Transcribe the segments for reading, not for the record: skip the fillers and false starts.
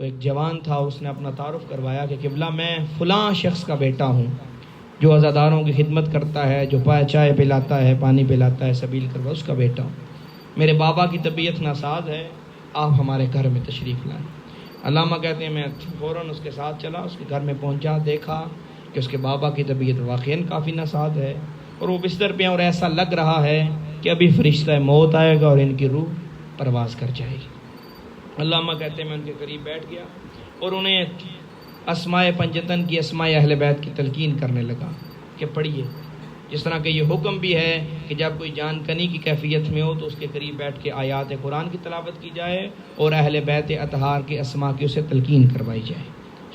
تو ایک جوان تھا، اس نے اپنا تعارف کروایا کہ قبلہ میں فلاں شخص کا بیٹا ہوں جو عزاداروں کی خدمت کرتا ہے، جو چائے پلاتا ہے، پانی پلاتا ہے، سبیل کروا، اس کا بیٹا ہوں۔ میرے بابا کی طبیعت ناساز ہے، آپ ہمارے گھر میں تشریف لائیں۔ علامہ کہتے ہیں میں فوراً اس کے ساتھ چلا، اس کے گھر میں پہنچا، دیکھا کہ اس کے بابا کی طبیعت واقعاً کافی ناساز ہے اور وہ بستر پہ ہیں، اور ایسا لگ رہا ہے کہ ابھی فرشتہ موت آئے گا اور ان کی روح پرواز کر جائے گی۔ علامہ کہتے ہیں میں ان کے قریب بیٹھ گیا اور انہیں اسماء پنجتن کی، اسماء اہل بیت کی تلقین کرنے لگا کہ پڑھیے، جس طرح کہ یہ حکم بھی ہے کہ جب کوئی جان کنی کی کیفیت میں ہو تو اس کے قریب بیٹھ کے آیات قرآن کی تلاوت کی جائے اور اہل بیت اطہار کے اسماء کی اسے تلقین کروائی جائے،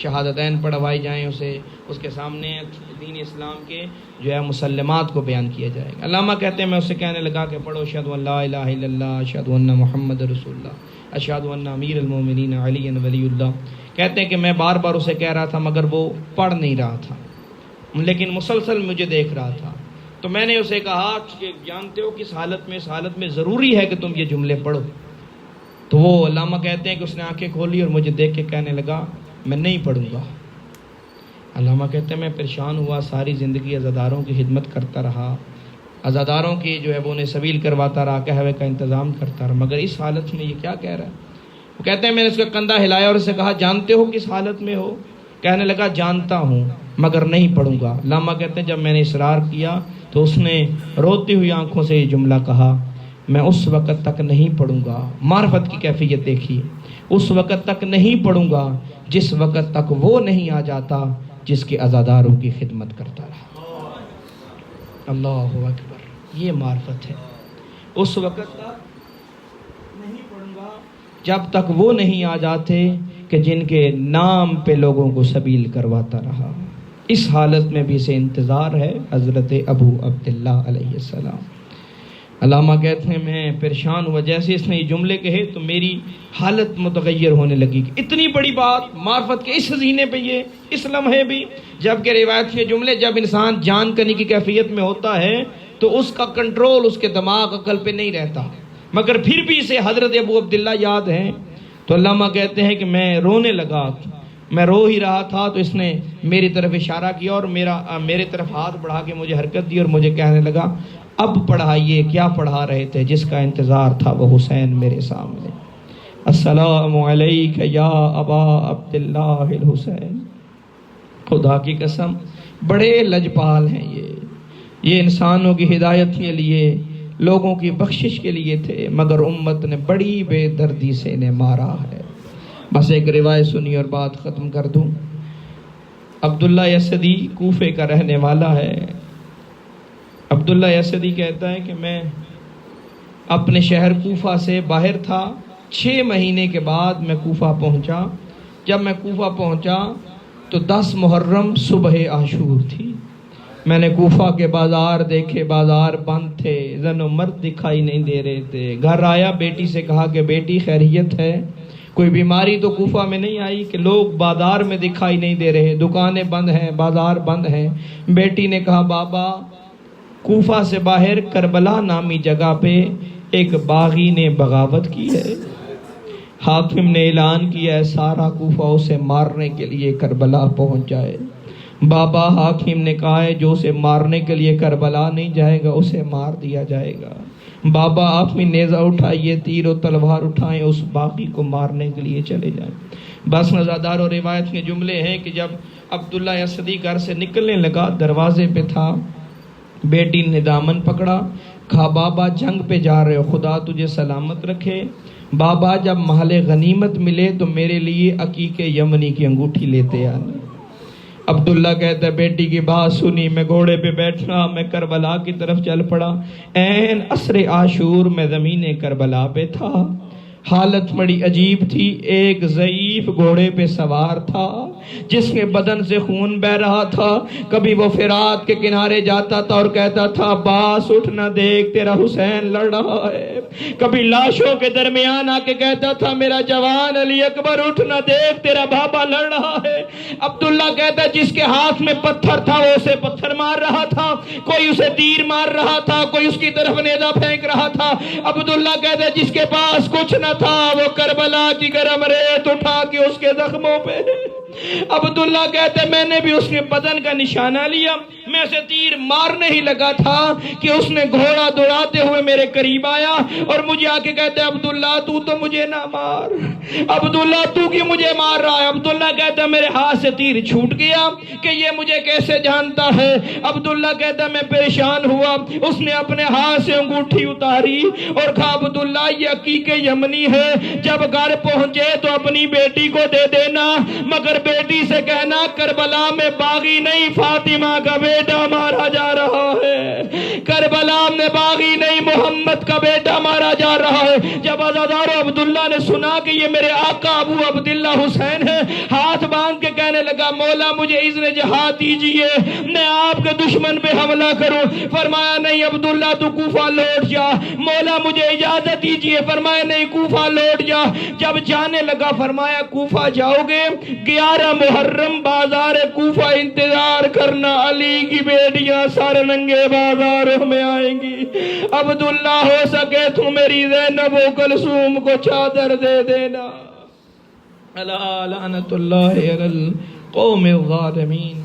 شہادتین پڑھوائی جائیں، اسے اس کے سامنے دین اسلام کے جو ہے مسلمات کو بیان کیا جائے گا۔ علامہ کہتے ہیں میں اسے کہنے لگا کہ پڑھو اشہد ان لا الہ الا اللہ، اشہد ان محمد رسول اللہ، اشہد ان امیر المومنین علی ولی اللہ۔ کہتے ہیں کہ میں بار بار اسے کہہ رہا تھا مگر وہ پڑھ نہیں رہا تھا، لیکن مسلسل مجھے دیکھ رہا تھا۔ تو میں نے اسے کہا کہ جانتے ہو کہ اس حالت میں ضروری ہے کہ تم یہ جملے پڑھو۔ تو وہ علامہ کہتے ہیں کہ اس نے آنکھیں کھولی اور مجھے دیکھ کے کہنے لگا میں نہیں پڑھوں گا۔ علامہ کہتے ہیں میں پریشان ہوا، ساری زندگی عزاداروں کی خدمت کرتا رہا، عزاداروں کی جو ہے وہ انہیں سبیل کرواتا رہا، قہوے کا انتظام کرتا رہا، مگر اس حالت میں یہ کیا کہہ رہا ہے؟ وہ کہتے ہیں میں نے اس کا کندھا ہلایا اور اسے کہا جانتے ہو کس حالت میں ہو؟ کہنے لگا جانتا ہوں مگر نہیں پڑھوں گا۔ علامہ کہتے ہیں جب میں نے اصرار کیا تو اس نے روتی ہوئی آنکھوں سے یہ جملہ کہا میں اس وقت تک نہیں پڑھوں گا۔ معرفت کی کیفیت دیکھیے، اس وقت تک نہیں پڑھوں گا جس وقت تک وہ نہیں آ جاتا جس کے عزاداروں کی خدمت کرتا رہا۔ اللہ اکبر، یہ معرفت ہے۔ اس وقت تک نہیں پڑھوں گا جب تک وہ نہیں آ جاتے کہ جن کے نام پہ لوگوں کو سبیل کرواتا رہا۔ اس حالت میں بھی اسے انتظار ہے حضرت ابو عبداللہ علیہ السلام۔ علامہ کہتے ہیں میں پریشان ہوا، جیسے اس نے یہ جملے کہے تو میری حالت متغیر ہونے لگی کہ اتنی بڑی بات معرفت کے اس خزینے پہ، یہ اس لمحے بھی، جبکہ روایت کے جملے جب انسان جان کنی کی کیفیت میں ہوتا ہے تو اس کا کنٹرول اس کے دماغ عقل پہ نہیں رہتا، مگر پھر بھی اسے حضرت ابو عبداللہ یاد ہیں۔ تو علامہ کہتے ہیں کہ میں رونے لگا، میں رو ہی رہا تھا تو اس نے میری طرف اشارہ کیا اور میرے طرف ہاتھ بڑھا کے مجھے حرکت دی اور مجھے کہنے لگا اب پڑھائیے کیا پڑھا رہے تھے؟ جس کا انتظار تھا وہ حسین میرے سامنے۔ السلام علیک یا ابا عبداللہ الحسین۔ خدا کی قسم بڑے لجپال ہیں یہ انسانوں کی ہدایت کے لیے، لوگوں کی بخشش کے لیے تھے، مگر امت نے بڑی بے دردی سے انہیں مارا ہے۔ بس ایک روایت سنی اور بات ختم کر دوں۔ عبداللہ یسدی کوفے کا رہنے والا ہے۔ عبداللہ یسدی کہتا ہے کہ میں اپنے شہر کوفہ سے باہر تھا، 6 مہینے کے بعد میں کوفہ پہنچا۔ جب میں کوفہ پہنچا تو 10 محرم صبح عاشور تھی۔ میں نے کوفہ کے بازار دیکھے، بازار بند تھے، زن و مرد دکھائی نہیں دے رہے تھے۔ گھر آیا، بیٹی سے کہا کہ بیٹی خیریت ہے؟ کوئی بیماری تو کوفہ میں نہیں آئی کہ لوگ بازار میں دکھائی نہیں دے رہے، دکانیں بند ہیں، بازار بند ہیں؟ بیٹی نے کہا بابا کوفہ سے باہر کربلا نامی جگہ پہ ایک باغی نے بغاوت کی ہے، حاکم نے اعلان کیا ہے سارا کوفہ اسے مارنے کے لیے کربلا پہنچ جائے۔ بابا حاکم نے کہا ہے جو اسے مارنے کے لیے کربلا نہیں جائے گا اسے مار دیا جائے گا۔ بابا آپ میں نیزہ اٹھائیے، تیر و تلوار اٹھائیں، اس باغی کو مارنے کے لیے چلے جائیں۔ بس نزادار اور روایت کے جملے ہیں کہ جب عبداللہ یسدی گھر سے نکلنے لگا، دروازے پہ تھا، بیٹی نے دامن پکڑا، کہا بابا جنگ پہ جا رہے ہو، خدا تجھے سلامت رکھے۔ بابا جب مال غنیمت ملے تو میرے لیے عقیق یمنی کی انگوٹھی لیتے آنا۔ عبداللہ کہتا ہے بیٹی کی بات سنی، میں گھوڑے پہ بیٹھا، میں کربلا کی طرف چل پڑا۔ عین عصر عاشور میں زمین کربلا پہ تھا۔ حالت بڑی عجیب تھی، ایک ضعیف گھوڑے پہ سوار تھا، جس کے بدن سے خون بہ رہا تھا. کبھی وہ فرات کے کنارے جاتا تھا اور کہتا تھا عباس اٹھ نہ دیکھ تیرا حسین لڑ رہا ہے. کبھی لاشوں کے درمیان آ کے کہتا تھا میرا جوان علی اکبر اٹھ نہ دیکھ تیرا بابا لڑ رہا ہے. عبداللہ کہتا ہے جس کے ہاتھ میں پتھر تھا وہ اسے پتھر مار رہا تھا, کوئی اسے تیر مار رہا تھا, کوئی اس کی طرف نیزہ پھینک رہا تھا. عبداللہ کہتا ہے جس کے پاس کچھ نہ تھا وہ کربلا کی گرم ریت اٹھا کے اس کے زخموں پہ. عبداللہ کہتے میں نے بھی اس کے بدن کا نشانہ لیا, میں اسے تیر مارنے ہی لگا تھا کہ اس نے گھوڑا دوڑاتے ہوئے میرے قریب آیا اور مجھے آ کے کہتے عبداللہ تو مجھے نہ مار, عبداللہ تو کیوں مجھے مار رہا ہے. عبداللہ کہتا میرے ہاتھ سے تیر چھوٹ گیا کہ یہ مجھے کیسے جانتا ہے. عبداللہ کہتا میں پریشان ہوا, اس نے اپنے ہاتھ سے انگوٹھی اتاری اور کہا عبداللہ یہ عقیق یمنی ہے, جب گھر پہنچے تو اپنی بیٹی کو دے دینا, مگر بیٹی سے کہنا کربلا میں باغی نہیں فاطمہ کا بیٹا مارا جا رہا ہے, کربلا میں باغی نہیں محمد کا بیٹا مارا جا رہا ہے. جب عزادارو عبداللہ نے سنا کہ یہ میرے آقا ابو عبداللہ حسین ہے, ہاتھ باندھ کے کہنے لگا مولا مجھے اذن جہاد دیجئے, میں آپ کے دشمن پہ حملہ کروں. فرمایا نہیں عبداللہ تو کوفہ لوٹ جا. مولا مجھے اجازت دیجئے. فرمایا نہیں کوفہ لوٹ جا. جب جانے لگا فرمایا کوفہ جاؤ گے 11 محرم بازار کوفہ انتظار کرنا, علی کی بیٹیاں سارے ننگے بازاروں میں آئیں گی. عبداللہ ہو سکے تو میری زینب و کلثوم کو چادر دے دینا. الا لعنت اللہ علی القوم الظالمین.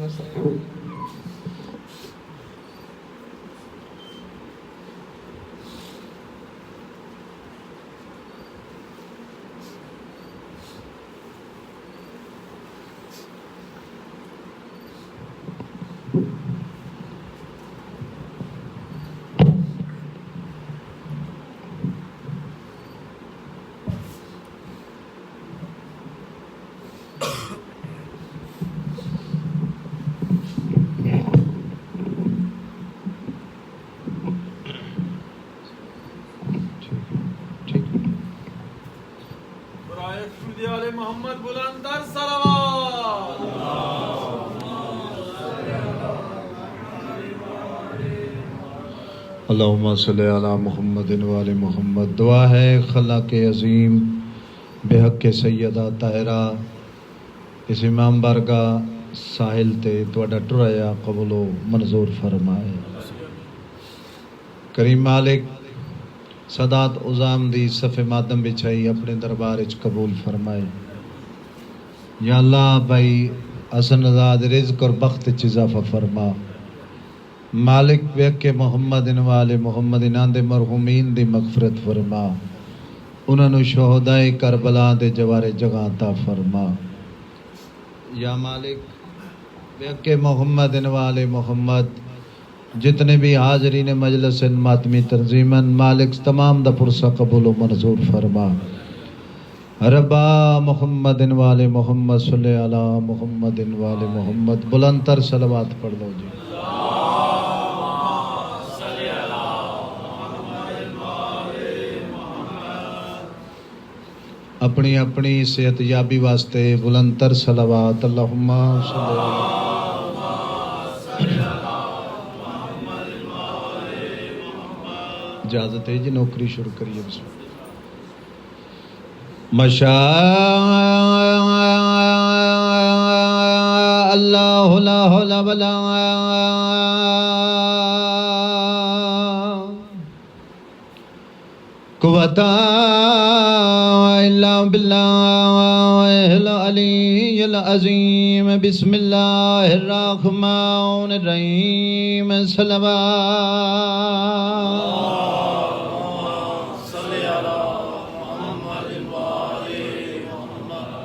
محمد بلندر صلوات. اللہم صلی علی محمد وآل محمد. دعا ہے خلاق عظیم بے حق سیدہ طاہرہ اس امام بارگاہ ساحل تے تواڈا ٹرایا قبول و منظور فرمائے. کریم مالک سادات عظام دی صف مادم بچھائی اپنے دربار اچ قبول فرمائے. یا اللہ بھائی حسن آزاد رزق اور بخت اچ اضافہ فرما. مالک ویک کے محمد والے محمد انہاں دے مرحومین دی مغفرت فرما. انہاں نو شہدائے کربلا دے جوارے جگہ عطا فرما. یا مالک ویک کے محمد والے محمد جتنے بھی حاضرین مجلس ماتمی تنظیمن مالک تمام دا پرسہ قبول و منظور فرما. ربا محمد والے محمد صلی علی محمد والے محمد. بلند تر صلوات پڑھ لو جی. اپنی اپنی صحت یابی واسطے بلند تر صلوات. اللہم صلی علی اجازت ہے جی نوکری شروع کریے. بسم مشاء اللہ لا حول ولا قوت الا باللہ العلی العظیم. بسم اللہ الرحمن الرحیم.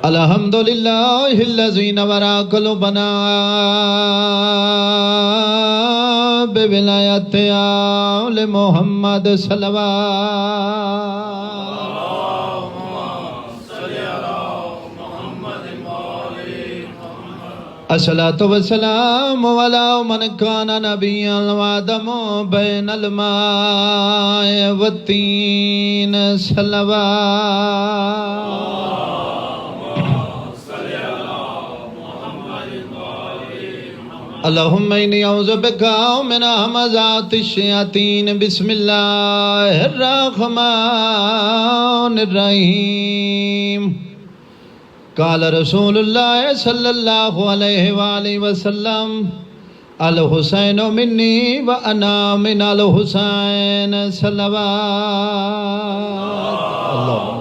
الحمدللہ الذی نور قلوبنا بولایت آل محمد صلوات. الصلاۃ والسلام علی من کان نبیا وآدم بین الماء والطین. صلوات. اللهم إني أعوذ بك من همزات الشياطين بسم الله الرحمن الرحيم قال رسول الله صلى الله عليه وآله وسلم الحسین منی وأنا من الحسین صلوات اللهم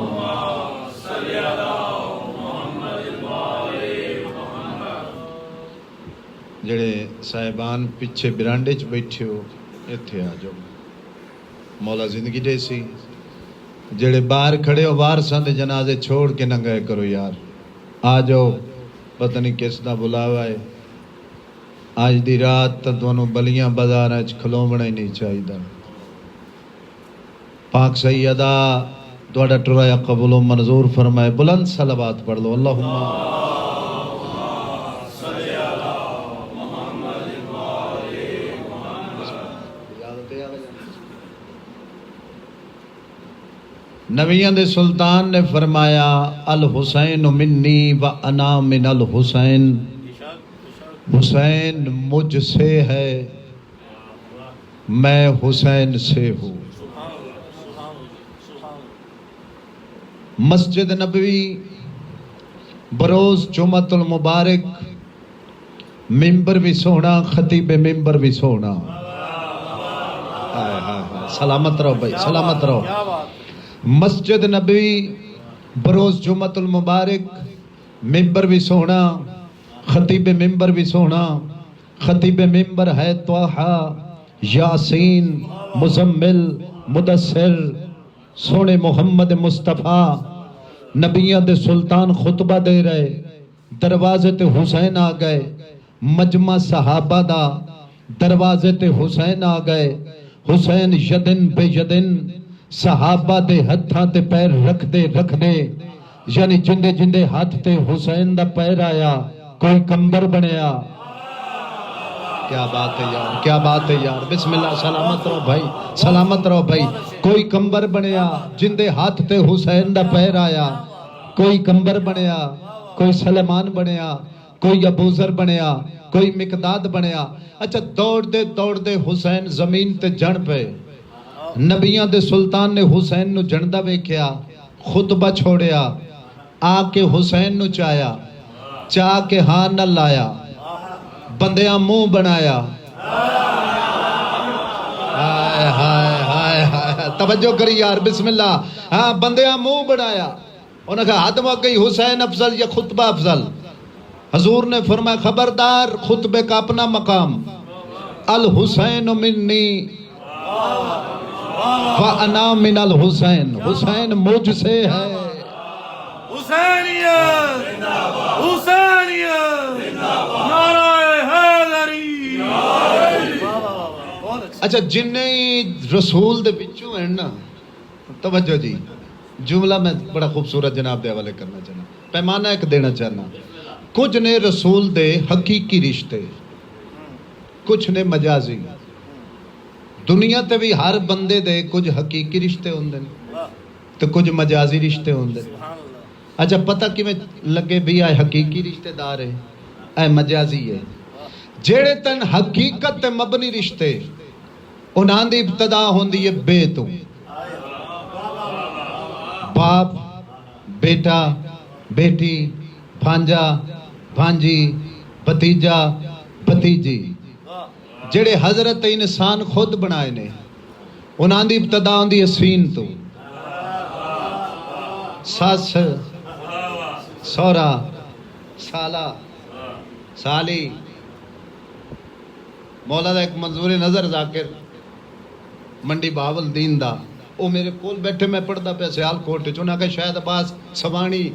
جڑے صاحبان پیچھے برانڈے چ بیٹھے ہو اتھے آ جاؤ مولا زندگی دے سی جڑے باہر کھڑے ہو وارثاں دے جنازے چھوڑ کے نہ گئے کرو یار آ جاؤ پتہ نہیں کس دا بلاوا ہے آج دی رات تا دونوں بلیاں بازاراں وچ کھلوونا ہی نہیں چاہیدا پاک سیدہ تہاڈا ٹرایا قبول و منظور فرمائے بلند صلوات پڑھ لو اللہم نبیوں دے سلطان نے فرمایا الحسین منی و انا من الحسین حسین مجھ سے ہے میں حسین سے ہوں مسجد نبوی بروز جمعۃ المبارک ممبر بھی سونا خطیب ممبر بھی سونا سلامت رہو بھائی سلامت رہو مسجد نبوی بروز جمعۃ المبارک ممبر بھی سونا خطیب ممبر بھی سونا خطیب ممبر ہے طٰہٰ یاسین مزمل مدثر سونے محمد مصطفیٰ نبیوں دے سلطان خطبہ دے رہے دروازے تے حسین آ گئے مجمع صحابہ دا دروازے تے حسین آ گئے حسین یدن بے یدن صحابہ دے ہتھاں تے پیر رکھ دے یعنی جندے جندے ہاتھ تے حسین دا پیر آیا کوئی کمبر بنیا کیا بات ہے یار کیا بات ہے یار بسم اللہ سلامت رہو بھائی سلامت رہو بھائی کوئی کمبر بنیا جندے ہاتھ تے حسین دا پیر آیا کوئی کمبر بنیا کوئی سلیمان بنیا کوئی ابوذر بنیا کوئی مقداد بنیا اچھا دوڑ دے حسین زمین تے جن پہ نبیاں دے سلطان نے حسین نو جندا ویکھیا خطبہ چھوڑیا آ کے حسین نو چاہ کے ہاں نہ لایا بندیاں منہ بنایا ہائے ہائے ہائے ہائے توجہ کری یار بسم اللہ ہاں بندیاں منہ بنایا انہوں نے کہا حد ہو گئی حسین افضل یا خطبہ افضل حضور نے فرمایا خبردار خطبے کا اپنا مقام الحسین منی وَأَنَا مِنَ الْحُسَيْن حسین مجھ سے ہے حسینیت حسینیت نعرہ حیدری اچھا جنہیں رسول دے بچوں ہیں نا توجہ جی جملہ میں بڑا خوبصورت جناب دے حوالے کرنا چاہنا پیمانہ ایک دینا چاہنا کچھ نے رسول دے حقیقی رشتے کچھ نے مجازی دنیا تے بھی ہر بندے دے کچھ حقیقی رشتے ہوندے تو کچھ مجازی رشتے ہوندے اچھا پتہ کی میں لگے بھی آئے حقیقی رشتے دار ہے اے مجازی ہے جیڑے تن حقیقت تے مبنی رشتے انہاں دی ابتدا ہوندی ہے بے تو باپ بیٹا بیٹی بھانجا بھانجی بھتیجا بھتیجی جڑے حضرت انسان خود بنائے نے انہاں دی ابتدا ہوندی ہے سین تو ساس سورا سالہ سالی مولا دا ایک منظور نظر ذاکر منڈی بہاول دین دا او میرے کول بیٹھے میں پڑھدا پیا سیال کوٹ چونا کہ شاید عباس سوانی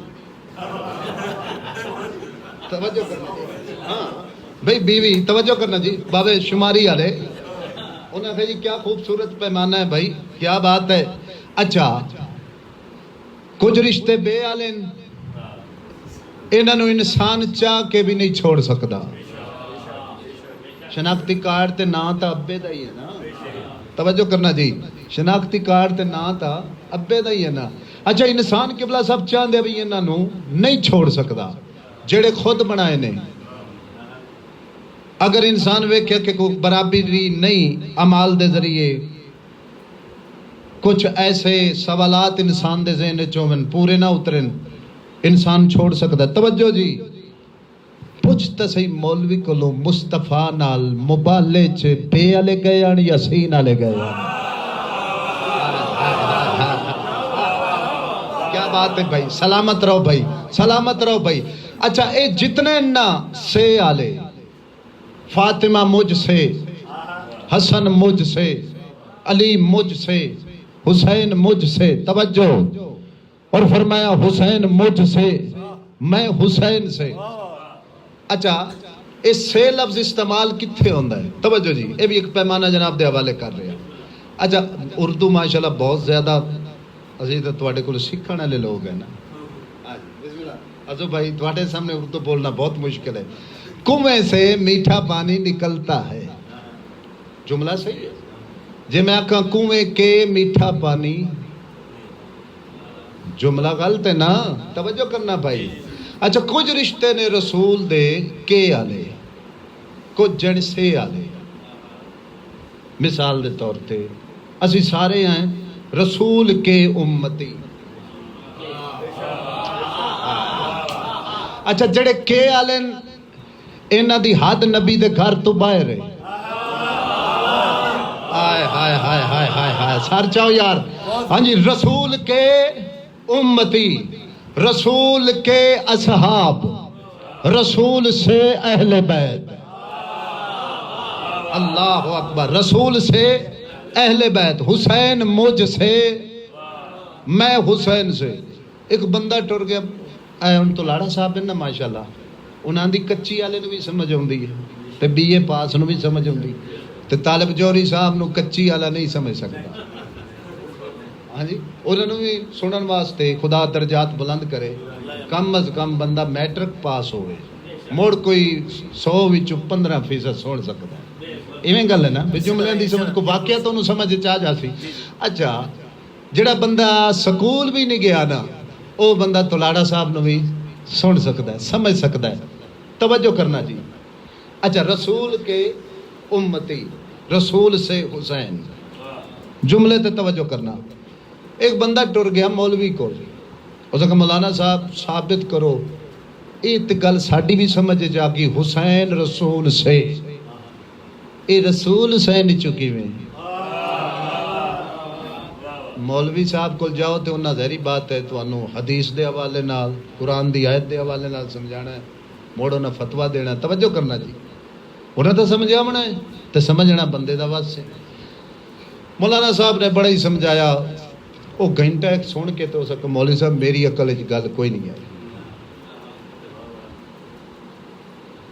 توجہ کرنا ہاں بھئی بیوی توجہ کرنا جی بابے شماری آلے انہوں نے کہا جی کیا خوبصورت پیمانہ ہے بھائی کیا بات ہے اچھا کچھ رشتے بے آلے انہوں انسان چاہ کے بھی نہیں چھوڑ سکتا شناختی کارڈ تے نا تا ابے دا ہی ہے نا توجہ کرنا جی شناختی کارڈ تے نا تا ابے دا ہی ہے نا اچھا انسان قبلہ سب چاہندے بھی انہوں نے نہیں چھوڑ سکتا جڑے خود بنائے نے اگر انسان ویکھے کہ کوئی برابری نہیں امال دے ذریعے کچھ ایسے سوالات انسان دے ذہن چومن پورے نہ اترن انسان چھوڑ سکتا ہے. توجہ جی پوچھ تا صحیح مولوی کولو مصطفیٰ نال مبالے چ بے والے گئے آن یا صحیح نالے گئے آن. کیا بات ہے بھائی, سلامت رہو بھائی, سلامت رہو بھائی. اچھا اے جتنے نا سے آلے فاطمہ مجھ سے, حسن مجھ سے, علی مجھ سے, حسین مجھ سے, توجہ, اور فرمایا حسین مجھ سے, میں حسین سے. اچھا اس سے لفظ استعمال کتھے ہوندہ ہے؟ توجہ جی یہ بھی ایک پیمانہ جناب دے حوالے کر رہے ہیں. اچھا اردو ماشاءاللہ بہت زیادہ عزیز تواڈے کول سیکھن والے لوگ ہیں نا. ازو بھائی تواڈے سامنے اردو بولنا بہت مشکل ہے. کنویں سے میٹھا پانی نکلتا ہے, جملہ صحیح ہے. جی میں آکھاں کنویں کے میٹھا پانی, جملہ غلط ہے نا, توجہ کرنا بھائی. اچھا کچھ رشتے نے رسول دے کے آلے, کچھ جن سے آلے. مثال دے طور تے اسی سارے ہیں رسول کے امتی. اچھا جڑے کے آلے انہاں دی حد نبی دے گھر تو باہر ہے. ہائے ہائے ہائے ہائے ہائے ہائے سار چاہو یار. ہاں جی رسول کے امتی, رسول کے اصحاب, رسول سے اہل بیت. اللہ اکبر. رسول سے اہل بیت. حسین مجھ سے, میں حسین سے. ایک بندہ ٹر گیا ان تو لاڑا صاحب ہیں نا ماشاءاللہ, انہاں دی کچی والے نو بھی سمجھ آؤندی ہے تے بی اے پاس نو بھی سمجھ آؤندی, تے طالب جوہری صاحب نو کچی والا نہیں سمجھ سکتا. ہاں جی انہوں نے بھی سنن واسطے خدا درجات بلند کرے کم از کم بندہ میٹرک پاس ہوئے, موڑ کوئی 100 وچوں 15% سن سکتا ہے. ایویں گل ہے نا جملے دی سمجھ کو واقعہ تو انہوں سمجھ چاہ جا سی. اچھا جڑا بندہ سکول بھی نہیں گیا نا وہ بندہ تولاڑا صاحب نو بھی سن سکتا ہے, سمجھ سکتا ہے. توجہ کرنا جی. اچھا رسول کے امتی, رسول سے حسین, جملے تے توجہ کرنا. ایک بندہ ٹر گیا مولوی کو, اس کہ مولانا صاحب ثابت کرو یہ تے گل ساڈی بھی سمجھ جا گئی حسین رسول سے, اے رسول حسین چکی میں. مولوی صاحب کو جاؤ تو انہاں ظاہری بات ہے تو انہوں حدیث دے حوالے نال قرآن دی آیت دے حوالے نال سمجھانا ہے, موڑ انہاں فتویٰ دینا. توجہ کرنا جی. انہاں تو سمجھا ہونا ہے تو سمجھنا بندے دا واسطے. مولانا صاحب نے بڑا ہی سمجھایا, وہ گھنٹہ ایک سن کے تو سکتا مولوی صاحب میری عقل وچ گل کوئی نہیں آئی.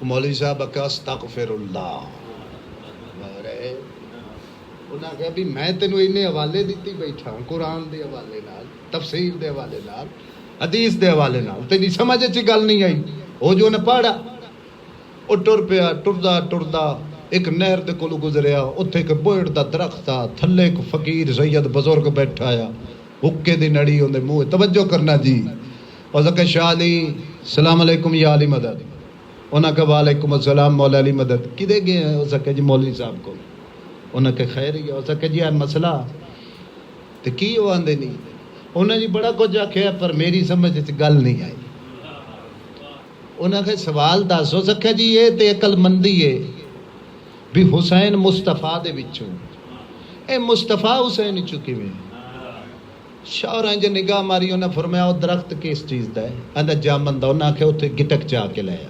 مولوی صاحب اکا استغفر اللہ. انہاں کہا بھی میں تینوں انہیں حوالے دیتی بیٹھا ہوں قرآن دے حوالے نال, تفسیر دے حوالے نال, حدیث دے حوالے نال, تیری سمجھ چ گل نہیں آئی. وہ جو نے پڑھا وہ ٹر پیا, ٹردا ٹردا ایک نہر دے کولو گزریا, اتھے ایک بوڑ دا درخت تھا, تھلے ایک فقیر سید بزرگ بیٹھا آیا, حکے دی نڑی ہوندے منہ. توجہ کرنا جی. اور زکہ شاہ علی السلام علیکم یا علی مدد. انہاں کہا وعلیکم السلام مولا علی مدد. کدے گئے ہیں؟ اس کہا جی مولوی صاحب کو. انہاں کہ خیر ہی ہے. اس کہا جی ہے مسئلہ تو کی وہ آندے نہیں. انہاں جی بڑا کچھ آکھیا پر میری سمجھ وچ گل نہیں آئی. انہاں کہ سوال دس. ہو سکتا جی یہ تے عقل مندی ہے بھی حسین مصطفیٰ دے وچوں, اے مصطفیٰ حسین چکی میں. شاعراں جو نگاہ ماری انہاں فرمایا وہ درخت کس چیز دا ہے؟ آندا جامن دا. انہاں کہ اتھے گٹک چا کے لایا.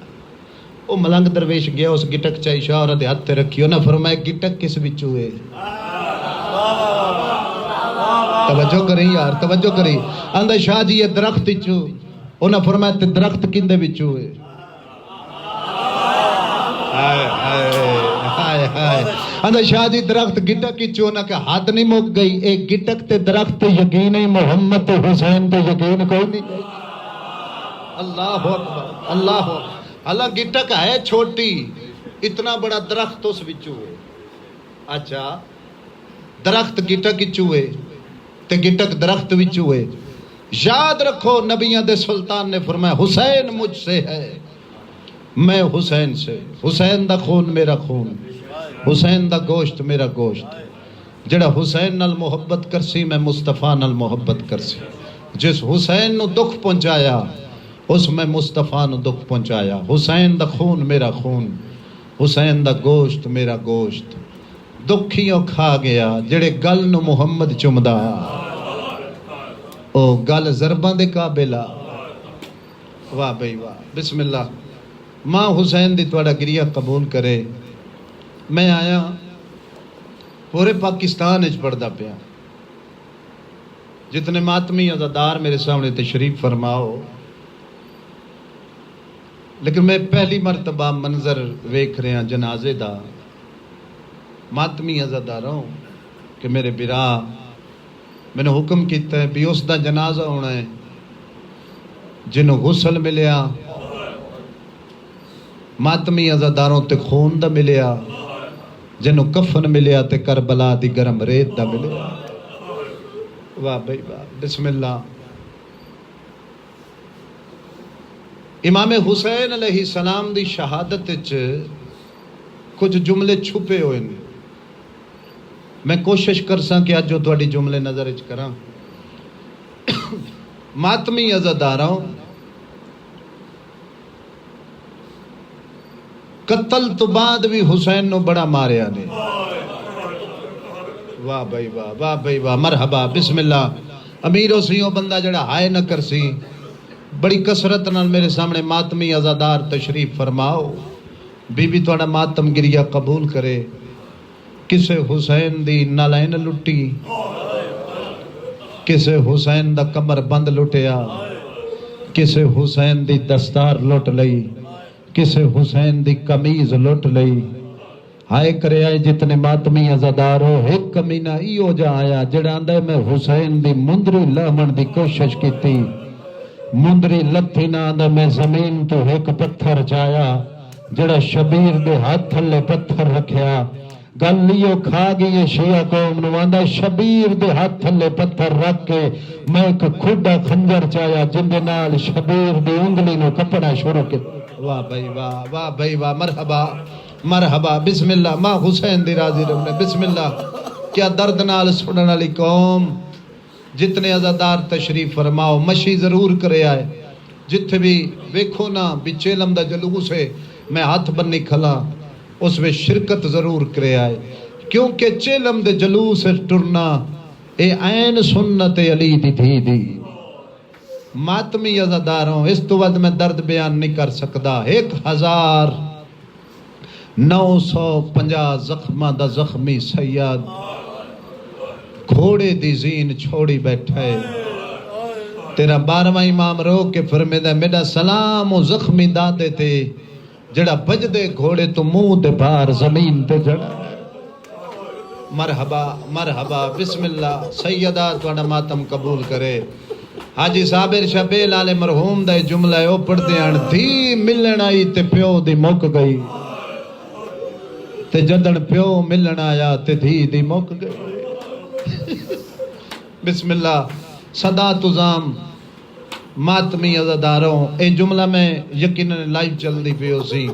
وہ ملنگ درویش گیا اس گٹک چائی شاعراں دے ہاتھ تے رکھی. انہاں فرمایا گٹک کس وچوں ہے؟ توجہ کریں یار, توجہ کریں. آندا شاہ جی یہ درخت وچوں. انہاں فرمایا تے درخت کندے وچوں ہے؟ ہائے ہائے ہائے. آندا شاہ جی درخت گٹک وچوں. انہاں کہ حد نہیں مک گئی. اے گٹک تے درخت یقین ہے, محمد تے حسین تے یقین کوئی نہیں. اللہ اکبر, اللہ اکبر. اللہ گٹک ہے چھوٹی, اتنا بڑا درخت اس وچوں ہے. اچھا درخت گٹک وچوں ہے تے گٹک درخت وچوں ہے. یاد رکھو نبیوں دے سلطان نے فرمایا حسین مجھ سے ہے, میں حسین سے، حسین دا خون میرا خون، حسین دا گوشت میرا گوشت، جڑا حسین نال محبت کرسی میں مصطفیٰ نال محبت کرسی، جس حسین نو دکھ پہنچایا اس میں مصطفیٰ نو دکھ پہنچایا، حسین دا خون میرا خون، حسین دا گوشت میرا گوشت، دکھیوں کھا گیا جڑے گل نو محمد چمدا، او گل ضرباں دے قابلہ، واہ بھائی واہ، بسم اللہ۔ ماں حسین دی تواڈا گریہ قبول کرے۔ میں آیا پورے پاکستان اچ پڑھدا پیا، جتنے ماتمی عزادار میرے سامنے تشریف فرماؤ، لیکن میں پہلی مرتبہ منظر ویکھ رہا جنازے دا، ماتمی عزاداراں کہ میرے برا میں نے حکم کیتا ہے بھی اس دا جنازہ ہونا ہے جنہوں غسل ملیا، ماتمی عزاداروں تے خون دا ملیا، جنہوں کفن ملیا تے کربلا دی گرم ریت دا ملیا۔ واہ بھائی واہ، بسم اللہ۔ امام حسین علیہ السلام دی شہادت وچ کچھ جملے چھپے ہوئے ہیں، میں کوشش کرساں کہ اج جو تواڈی جملے نظر وچ کراں۔ ماتمی عزاداراں، قتل تو بعد بھی حسین نو بڑا ماریا نے۔ واہ بھائی واہ، واہ بھائی واہ، مرحبا، بسم اللہ۔ امیرو سیوں بندہ جڑا ہائے نہ کرسی، بڑی کثرت نال میرے سامنے ماتمی عزادار تشریف فرماؤ، بی بی تواڈا ماتم گریہ قبول کرے۔ کسے حسین دی نالین لٹی، کسے حسین دا کمر بند لٹیا، کسے حسین دی دستار لٹ لئی، کسے حسین دی قمیض لٹ لئی۔ ہائے کرے آئے جتنے ماتمی عزادار ہو، ایک کمینہ ایو جا آیا جڑا آندہ ہے میں حسین دی مندری لامن دی کوشش کی تھی، مندری لتھی نہ آندہ میں زمین تو ایک پتھر چایا، جڑا شبیر دے ہاتھ تھلے پتھر رکھیا، گل لیو کھا گئی شیعہ قوم نو، آندہ شبیر دے ہاتھ تھلے پتھر رکھ کے میں ایک کھڈا خنجر چایا جن دے نال شبیر دی انگلی نو کپڑا شروع کے۔ واہ بھائی واہ، واہ بھائی واہ، مرحبا مرحبا، بسم اللہ۔ ماں حسین دی راضی رہنے، بسم اللہ۔ کیا درد نال سنن والی قوم، جتنے عزادار تشریف فرماؤ، مشی ضرور کرے آئے، جتھے بھی ویکھو نا بھی چیلم دا جلوس ہے، میں ہاتھ بنی کھلا، اس میں شرکت ضرور کرے آئے، کیونکہ چیلم دے جلوس ٹرنا اے عین سنت علی دی تھی دی۔ ماتمی عزاداروں، اس تو بعد میں درد بیان نہیں کر سکتا۔ 1950 زخمہ دا زخمی سیاد گھوڑے دی زین چھوڑی بیٹھا ہے، تیرا 12واں امام رو کے فرمیدہ میرا سلام و زخمی دادے تے جڑا بج دے گھوڑے تو منہ دے بار زمین تے جڑا۔ مرحبا مرحبا، بسم اللہ۔ سیدہ تواڈا ماتم قبول کرے۔ حاجی صابر شبے لالے مرحوم دا جملہ ہے، او پڑھ دیاں دھی ملن آئی تے پیو دی مک گئی، تے جدن پیو ملن آیا تے دھی دی مک گئی۔ بسم اللہ۔ صدات عظام، ماتمی عزاداروں، اے جملہ میں یقیناً لائیو چل دی پیو سی،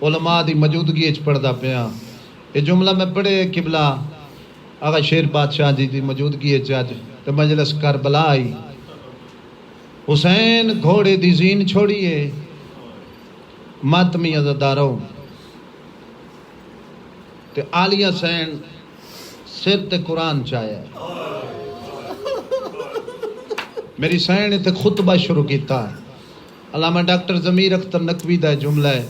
علماء دی موجودگی اچ پڑھدا پیا۔ اے جملہ میں پڑھے قبلہ آغا شیر بادشاہ جی دی موجودگی اچ اج تے مجلس کربلا آئی۔ حسین گھوڑے دی زین چھوڑیے، ماتمی عزاداروں، تے عالیہ حسین سر تے قرآن چاہیا، میری سین تے خطبہ شروع کیتا ہے۔ علامہ ڈاکٹر ضمیر اختر نقوی دا جملہ ہے،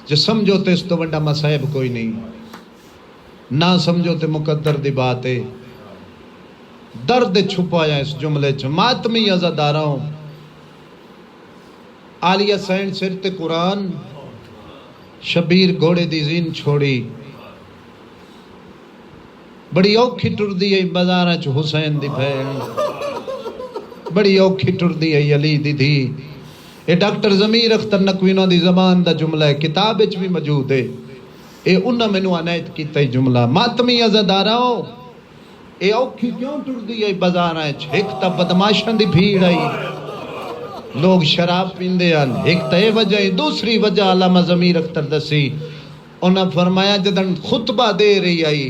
جو سمجھو تے اس تو بڑا مصائب کوئی نہیں، نہ سمجھو تے مقدر دی بات ہے۔ درد چھپایا اس جملے چ۔ ماتمی عزاداراں، عالیہ حسین سر تے قرآن، شبیر گھوڑے دی زین چھوڑی، بڑی اوکھی ٹردی ہے بازاراں چ حسین دی بھین، بڑی اوکھی ٹردی ہے علی دی دھی۔ یہ ڈاکٹر ضمیر اختر نقوی انہاں دی زبان دا جملہ ہے، کتاب وچ بھی موجود ہے، اے انہاں مینوں عنایت کیتا ہے جملہ۔ ماتمی عزاداراں، اے اوکھی کیوں ٹردی ہے بازاراں چ؟ ایک تا بدماشاں دی بھیڑ آئی، لوگ شراب پیندے ہیں، ایک تے وجہ ہے، دوسری وجہ علامہ ضمیر اختر دسی، انہاں فرمایا جدن خطبہ دے رہی آئی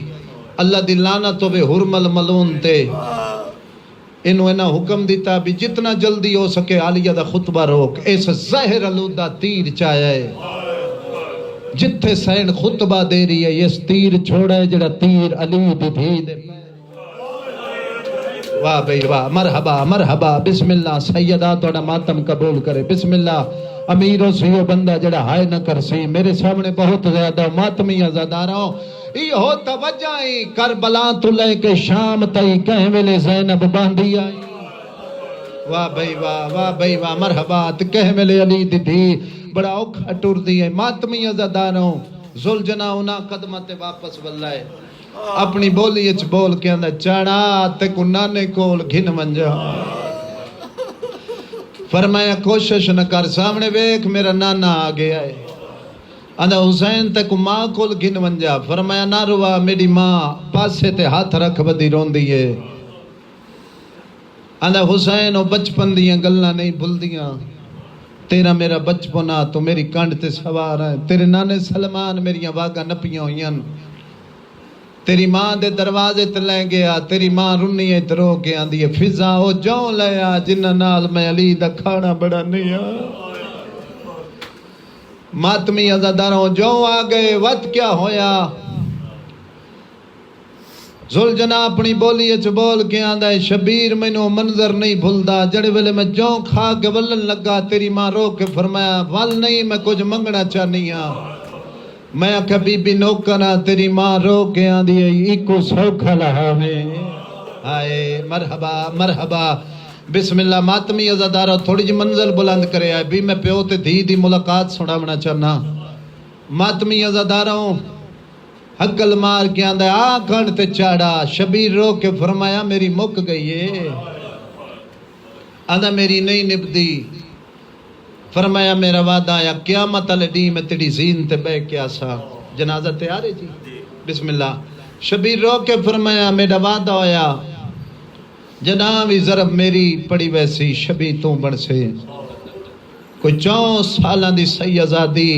اللہ دی لعنت ہوے حرمل ملون تے، انہوں نے حکم دیتا بھی جتنا جلدی ہو سکے عالیہ دا خطبہ روک، اس زہر آلودہ تیر چایا ہے جتھے سین خطبہ دے رہی ہے، اس تیر چھوڑا ہے جڑا تیر علی دی دھی دے۔ واہ بھئی واہ، مرحبا مرحبا، بسم اللہ، سیدہ توڑا ماتم قبول کرے، بسم اللہ۔ امیروں سے وہ بندہ جڑا ہائے نہ کر سی، میرے سامنے بہت زیادہ ماتمی ازاداراں یہ ہو توجہی کربلا تو لے کے شام تئی کہیں ویلے زینب باندھی آئی۔ واہ بھئی واہ، واہ بھئی واہ، مرحبا، تے کہیں ویلے علی دی دھی بڑا اوکھا ٹور دی ہے، ماتمی ازاداراں زلجنا انہاں قدمت واپس واللہ اپنی بولی اچ بول کے اندر چاڑا تے کو نانے کول گھن منجا، فرمایا کوشش نہ کر، سامنے ویکھ میرا نانا آ گیا ہے، اندھا حسین تے کو ماں کول گھن منجا، فرمایا نہ روا، میری ماں پاسے تے ہاتھ رکھ بدی رون دیئے، اندھا حسین او بچپن دیاں گلنا نہیں بھول دیاں، تیرا میرا بچپنا تو میری کانڈ تے سوار ہے، تیرے نانے سلمان میریاں واگا نپیاں ہوئیاں، تیری ماں دے دروازے تے لے گیا، تیری ماں رنی ہے تے رو کے آندی ہے فضا او جاؤں لیا جنہ نال میں علی دا کھانا بڑا نہیں ہے، ماتمی ازاداروں جاؤں آ گئے، وقت کیا ہویا، زلجنا اپنی بولی اچ بول کے آندہ ہے شبیر میں نو منظر نہیں بھلدا، جڑے ویلے میں جاؤں کھا کے ولن لگا، تیری ماں رو کے فرمایا ول نہیں میں کچھ منگنا چاہنی ہاں، میں آکھا بی بی نوکرا، تیری ماں رو کے آندھی ہے ایکو سوکھا لہا میں، آئے مرحبا مرحبا، بسم اللہ۔ ماتمی ازادارہ تھوڑی جی منزل بلند کرے آئے بھی میں پیو تے دھی دی ملاقات سنامنا چاہنا، ماتمی ازادارہ حقل مار کے آندھا آ کھنڈ تے چاڑا، شبیر رو کے فرمایا میری مک گئی ہے، آندھا میری نہیں نبدی، فرمایا میرا وعدہ آیا قیامت علی ڈی میں تیری زین تے بے کیا سا، جنازہ تیار ہے جی، بسم اللہ۔ شبیر رو کے فرمایا میرا وعدہ آیا جنابی ضرب میری پڑی ویسی شبی تو بڑھ سے، کوئی 4 سالاں دی سی آزادی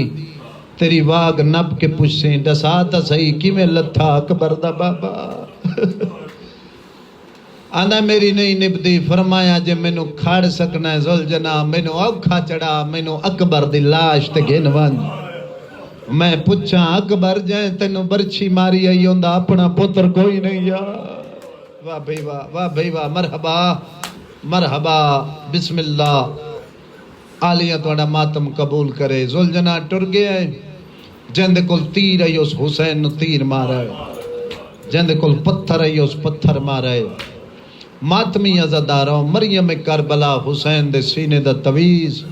تیری واگ نب کے پوچھیں ڈساتا صحیح کی میں لتھا اکبر دا بابا، آندھا میری نہیں نبدی، فرمایا جے میں نو کھاڑ سکنا ہے زلجنا، میں نو اوکھا چڑھا، میں نو اکبر دی لاش تے گھن ونج، میں پوچھا اکبر جائیں تینو برچھی ماری آئی ہوندہ اپنا پتر کوئی نہیں یا، واہ بھئی واہ، واہ بھئی واہ، مرحبا مرحبا، بسم اللہ۔ آلیہ توڑا ماتم قبول کرے، زلجنا ٹر گیا ہے، جندے کل تیر ہے اس حسین نو تیر مارا ہے، جندے کل پتھر ہے اس پتھر مارا ہے، ماتمی ازاداروں مریم کربلا حسین دے سینے دا تویز